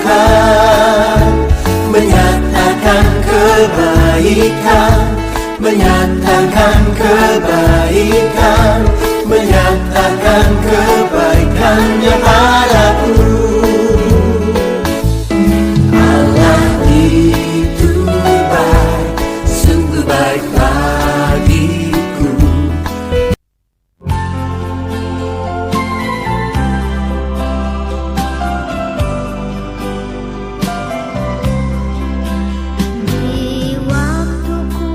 kebaikan, menyatakan kebaikan, menyatakan kebaikan, menyatakan kebaikannya padaku. Allah itu baik, sungguh baik bagiku. Di waktuku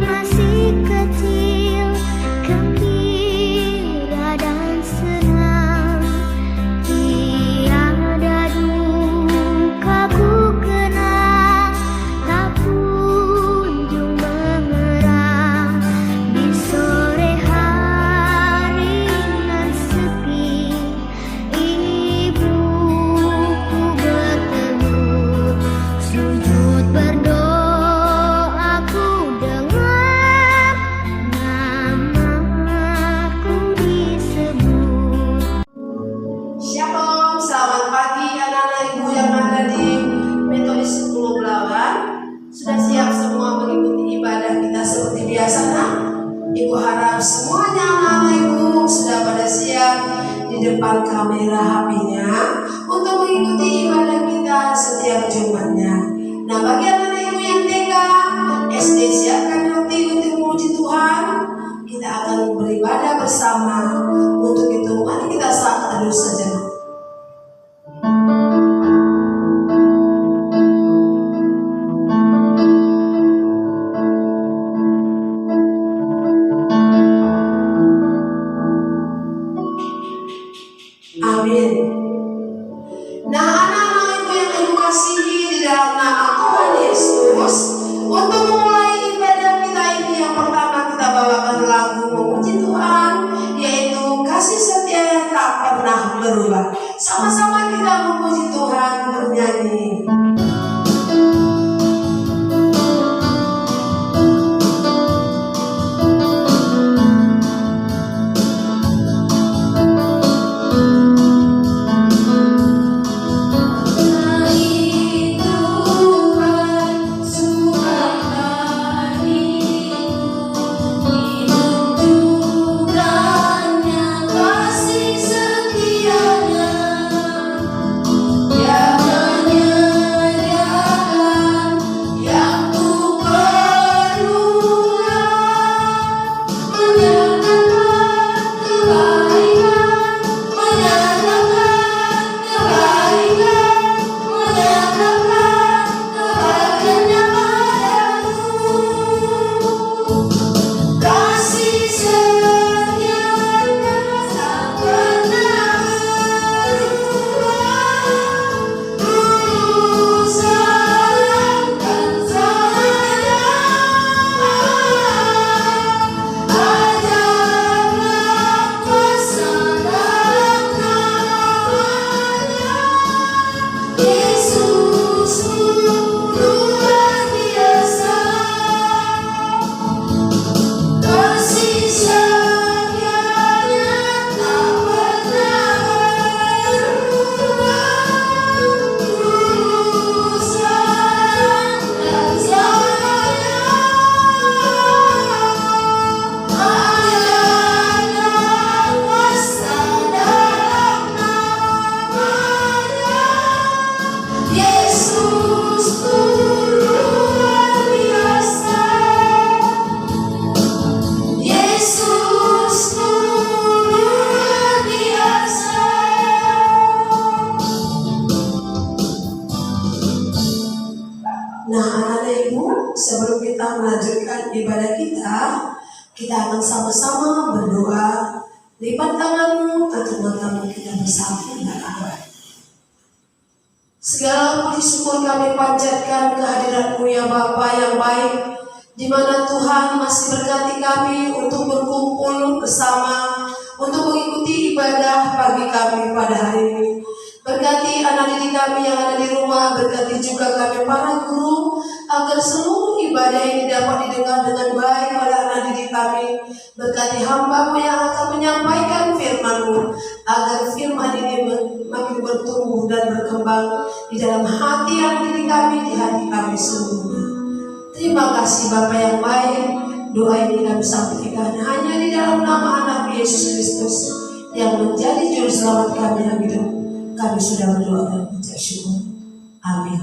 masih kecil, gembira dan senang, tiada duka ku kenang, tak kunjung mengerang. Di sore hari nan sepi, ibuku bertemu, sujud berdoa ku dengar, namaku disebut. Shalom, selamat pagi anak-anak ibu yang ada di Metodis Pulau Belawan. Sudah siap semua mengikuti ibadah kita seperti biasa, nak? Ibu harap semuanya anak-anak ibu sudah pada siap di depan kamera HP-nya untuk mengikuti ibadah kita setiap Jumatnya. Nah, bagi anak-anak ibu yang TK, SD, siapkan hati untuk memuji Tuhan. Kita akan beribadah bersama. Untuk itu, mari kita saat teduh sejenak. Amin. Nah, anak-anak ibu yang ibu kasihi di dalam nama Tuhan Yesus, untuk memulai ibadah kita ini, yang pertama kita bawakan lagu memuji Tuhan, yaitu kasih setia yang tak pernah berubah. Sama-sama kita memuji Tuhan bernyanyi. Kasih setianya sebelum kita melanjutkan ibadah kita akan sama-sama berdoa. Lipat tanganmu, tutup matamu, kita bersatu berdoa. Segala puji syukur kami panjatkan kehadirat-Mu ya Bapa yang baik, di mana Tuhan masih berkati kami untuk berkumpul bersama untuk mengikuti ibadah pagi kami pada hari ini. Berkati anak didik kami yang ada di rumah, berkati juga kami para guru, agar seluruh ibadah ini dapat didengar dengan baik oleh anak didik kami. Berkati hamba-Mu yang akan menyampaikan firman-Mu, agar firman ini makin bertumbuh dan berkembang, di dalam hati yang diri kami, di hati kami seluruhnya. Terima kasih Bapa yang baik. Doa ini kami sampaikan hanya di dalam nama anak Yesus Kristus yang menjadi juru selamat kami yang hidup. Kami sudah berdoa dan mengucap syukur. Amin.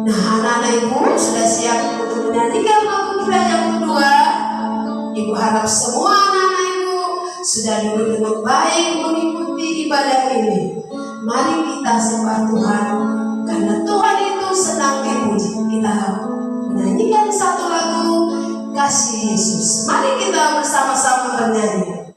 Nah, anak-anak ibu sudah siap untuk menyanyikan lagu kita yang kedua. Ibu harap semua anak-anak ibu sudah duduk dengan baik mengikuti ibadah ini. Mari kita sembah Tuhan, karena Tuhan itu senang dipuji. Kita menyanyikan satu lagu Kasih Yesus. Mari kita bersama-sama bernyanyi.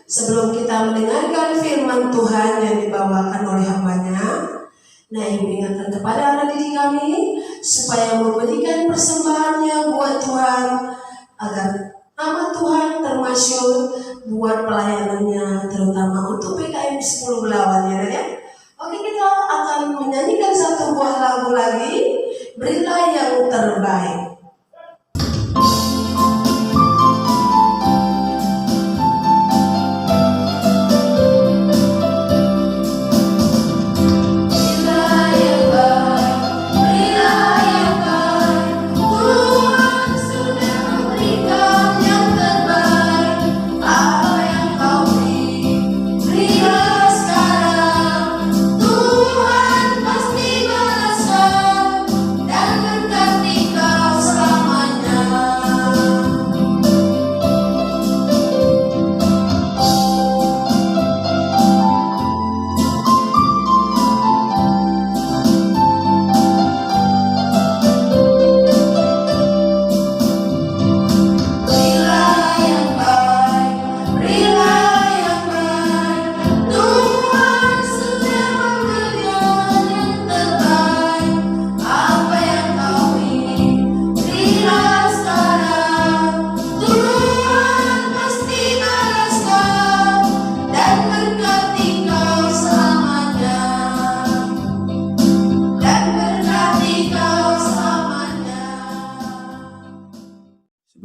Sebelum kita mendengarkan firman Tuhan yang dibawakan oleh hambanya, nah ibu ingatkan kepada anak didik kami supaya memberikan persembahannya buat Tuhan agar nama Tuhan termasyhur buat pelayanannya, terutama untuk PKM 10 Belawan ya. Oke, kita akan menyanyikan satu buah lagu lagi, Berilah Yang Terbaik.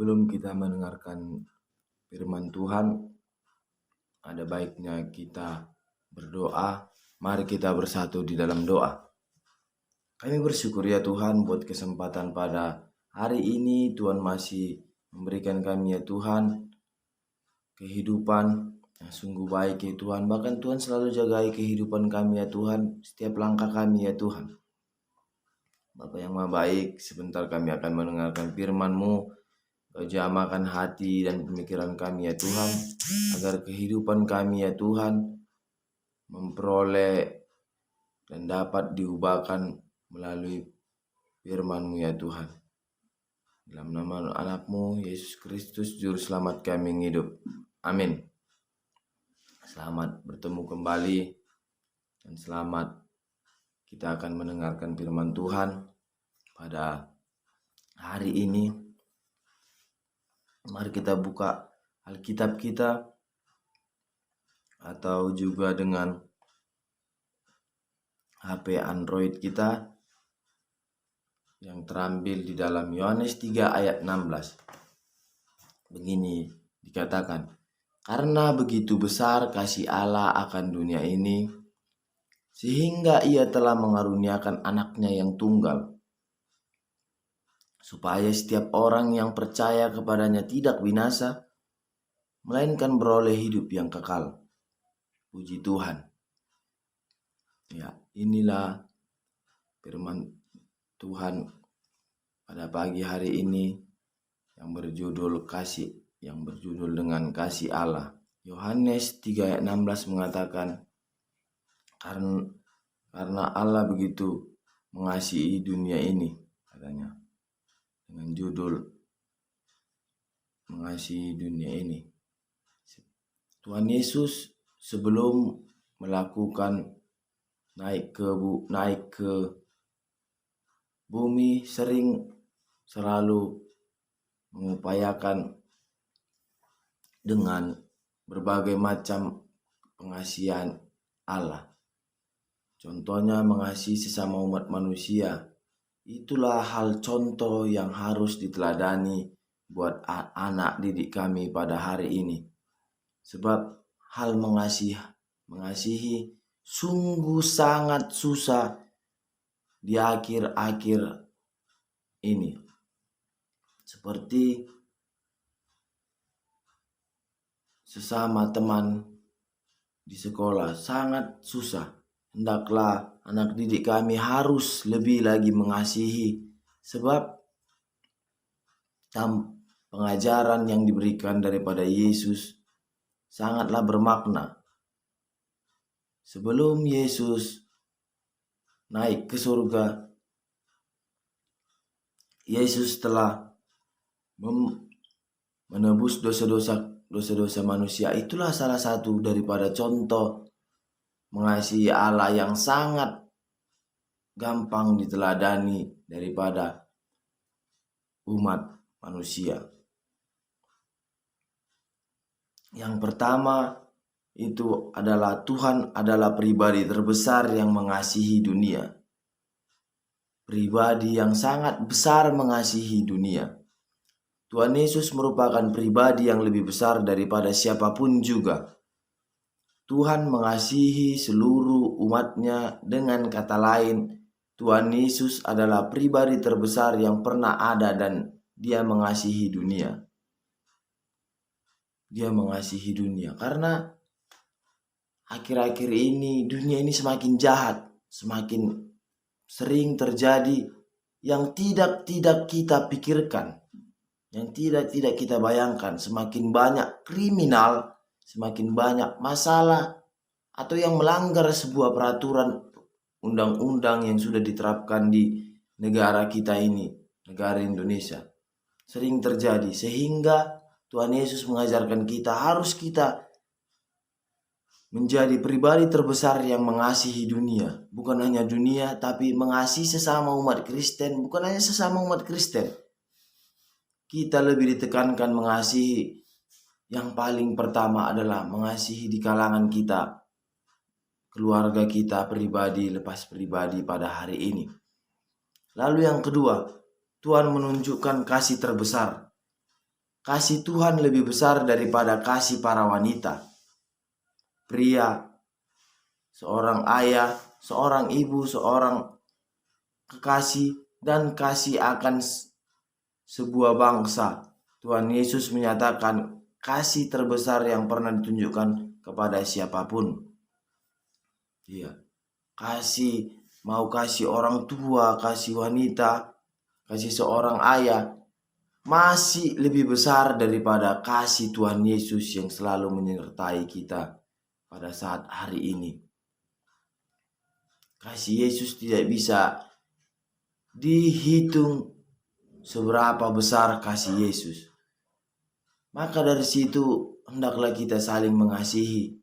Sebelum kita mendengarkan firman Tuhan, ada baiknya kita berdoa. Mari kita bersatu di dalam doa. Kami bersyukur ya Tuhan buat kesempatan pada hari ini. Tuhan masih memberikan kami ya Tuhan kehidupan yang sungguh baik ya Tuhan. Bahkan Tuhan selalu jagai kehidupan kami ya Tuhan, setiap langkah kami ya Tuhan. Bapa yang Maha Baik, sebentar kami akan mendengarkan firman-Mu. Kau jamakan hati dan pemikiran kami ya Tuhan, agar kehidupan kami ya Tuhan memperoleh dan dapat diubahkan melalui firman-Mu ya Tuhan. Dalam nama anak-Mu Yesus Kristus Juru Selamat kami yang hidup. Amin. Selamat bertemu kembali dan selamat kita akan mendengarkan firman Tuhan pada hari ini, mari kita buka Alkitab kita atau juga dengan HP Android kita yang terambil di dalam Yohanes 3 ayat 16. Begini dikatakan, karena begitu besar kasih Allah akan dunia ini, sehingga ia telah mengaruniakan anaknya yang tunggal, supaya setiap orang yang percaya kepadanya tidak binasa, melainkan beroleh hidup yang kekal. Puji Tuhan. Ya, inilah firman Tuhan pada pagi hari ini yang berjudul dengan kasih Allah. Yohanes 3 ayat 16 mengatakan, karena Allah begitu mengasihi dunia ini, katanya, dengan judul mengasihi dunia ini. Tuhan Yesus sebelum melakukan naik ke bumi selalu mengupayakan dengan berbagai macam pengasihan Allah. Contohnya mengasihi sesama umat manusia. Itulah hal contoh yang harus diteladani buat anak didik kami pada hari ini. Sebab hal mengasihi sungguh sangat susah di akhir-akhir ini. Seperti sesama teman di sekolah sangat susah. Hendaklah anak didik kami harus lebih lagi mengasihi, sebab pengajaran yang diberikan daripada Yesus sangatlah bermakna. Sebelum Yesus naik ke surga, Yesus telah menebus dosa-dosa manusia. Itulah salah satu daripada contoh mengasihi Allah yang sangat gampang diteladani daripada umat manusia. Yang pertama itu adalah Tuhan adalah pribadi terbesar yang mengasihi dunia. Pribadi yang sangat besar mengasihi dunia. Tuhan Yesus merupakan pribadi yang lebih besar daripada siapapun juga. Tuhan mengasihi seluruh umatnya. Dengan kata lain, Tuhan Yesus adalah pribadi terbesar yang pernah ada dan dia mengasihi dunia. Dia mengasihi dunia karena akhir-akhir ini dunia ini semakin jahat, semakin sering terjadi yang tidak kita pikirkan, yang tidak kita bayangkan. Semakin banyak kriminal, semakin banyak masalah atau yang melanggar sebuah peraturan undang-undang yang sudah diterapkan di negara kita ini, negara Indonesia. Sering terjadi sehingga Tuhan Yesus mengajarkan kita harus kita menjadi pribadi terbesar yang mengasihi dunia. Bukan hanya dunia, tapi mengasihi sesama umat Kristen. Bukan hanya sesama umat Kristen. Kita lebih ditekankan mengasihi. Yang paling pertama adalah mengasihi di kalangan kita, keluarga kita pribadi lepas pribadi pada hari ini. Lalu yang kedua, Tuhan menunjukkan kasih terbesar. Kasih Tuhan lebih besar daripada kasih para wanita, pria, seorang ayah, seorang ibu, seorang kekasih, dan kasih akan sebuah bangsa. Tuhan Yesus menyatakan kasih terbesar yang pernah ditunjukkan kepada siapapun. Iya, mau kasih orang tua, kasih wanita, kasih seorang ayah, masih lebih besar daripada kasih Tuhan Yesus yang selalu menyertai kita pada saat hari ini. Kasih Yesus tidak bisa dihitung seberapa besar kasih Yesus. Maka dari situ hendaklah kita saling mengasihi.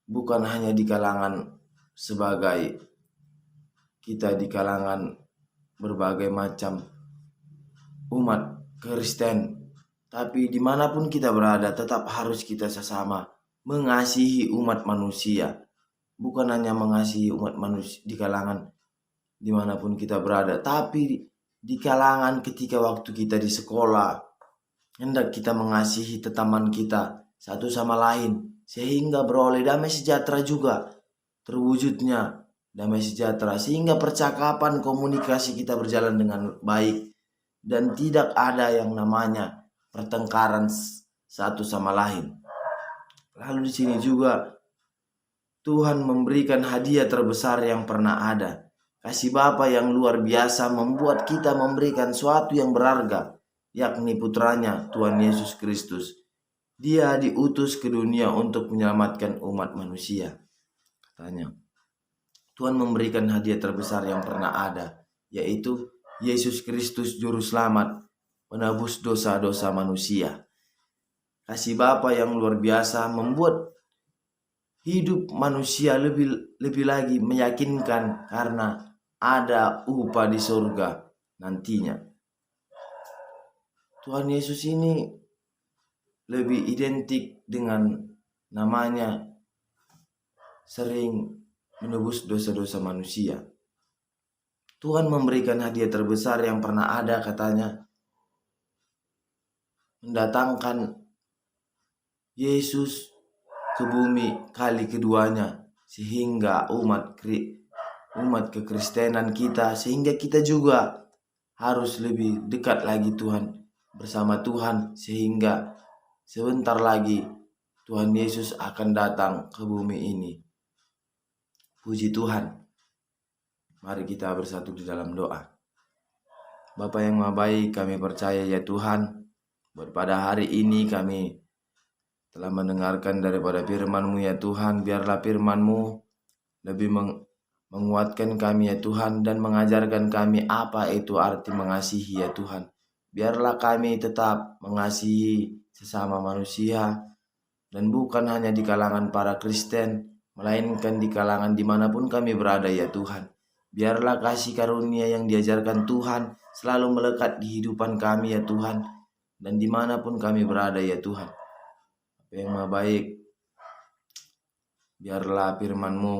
Bukan hanya di kalangan sebagai kita di kalangan berbagai macam umat Kristen. Tapi dimanapun kita berada, tetap harus kita sesama mengasihi umat manusia. Bukan hanya mengasihi umat manusia di kalangan dimanapun kita berada, tapi di kalangan ketika waktu kita di sekolah, hendak kita mengasihi teman kita satu sama lain, sehingga beroleh damai sejahtera juga, terwujudnya damai sejahtera, sehingga percakapan komunikasi kita berjalan dengan baik dan tidak ada yang namanya pertengkaran satu sama lain. Lalu di sini juga Tuhan memberikan hadiah terbesar yang pernah ada. Kasih Bapa yang luar biasa membuat kita memberikan suatu yang berharga, yakni putranya Tuhan Yesus Kristus. Dia diutus ke dunia untuk menyelamatkan umat manusia. Katanya, Tuhan memberikan hadiah terbesar yang pernah ada, yaitu Yesus Kristus Juru Selamat, penebus dosa-dosa manusia. Kasih Bapa yang luar biasa membuat hidup manusia lebih lagi meyakinkan karena ada upah di surga nantinya. Tuhan Yesus ini lebih identik dengan namanya sering menebus dosa-dosa manusia. Tuhan memberikan hadiah terbesar yang pernah ada, katanya, mendatangkan Yesus ke bumi kali keduanya, sehingga umat kekristenan kita, sehingga kita juga harus lebih dekat lagi Tuhan, bersama Tuhan, sehingga sebentar lagi Tuhan Yesus akan datang ke bumi ini. Puji Tuhan. Mari kita bersatu di dalam doa. Bapa yang Maha Baik, kami percaya ya Tuhan, pada hari ini kami telah mendengarkan daripada firman-Mu ya Tuhan. Biarlah firman-Mu lebih menguatkan kami ya Tuhan, dan mengajarkan kami apa itu arti mengasihi ya Tuhan. Biarlah kami tetap mengasihi sesama manusia, dan bukan hanya di kalangan para Kristen, melainkan di kalangan dimanapun kami berada ya Tuhan. Biarlah kasih karunia yang diajarkan Tuhan selalu melekat di hidupan kami ya Tuhan, dan dimanapun kami berada ya Tuhan. Bapa yang Maha Baik, biarlah firman-Mu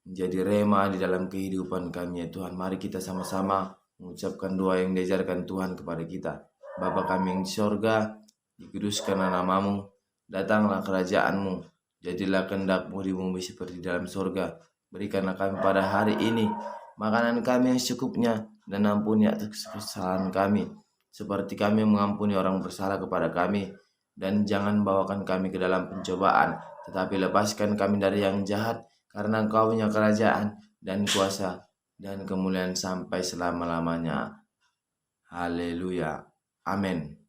menjadi rema di dalam kehidupan kami ya Tuhan. Mari kita sama-sama mengucapkan doa yang diajarkan Tuhan kepada kita. Bapa kami yang di sorga, dikuduskanlah nama-Mu, datanglah kerajaan-Mu, jadilah kehendak-Mu di bumi seperti di dalam sorga. Berikanlah kami pada hari ini makanan kami yang secukupnya, dan ampuni atas kesalahan kami, seperti kami mengampuni orang bersalah kepada kami. Dan jangan bawakan kami ke dalam pencobaan, tetapi lepaskan kami dari yang jahat, karena Engkau punya kerajaan dan kuasa dan kemuliaan sampai selama-lamanya. Haleluya. Amin.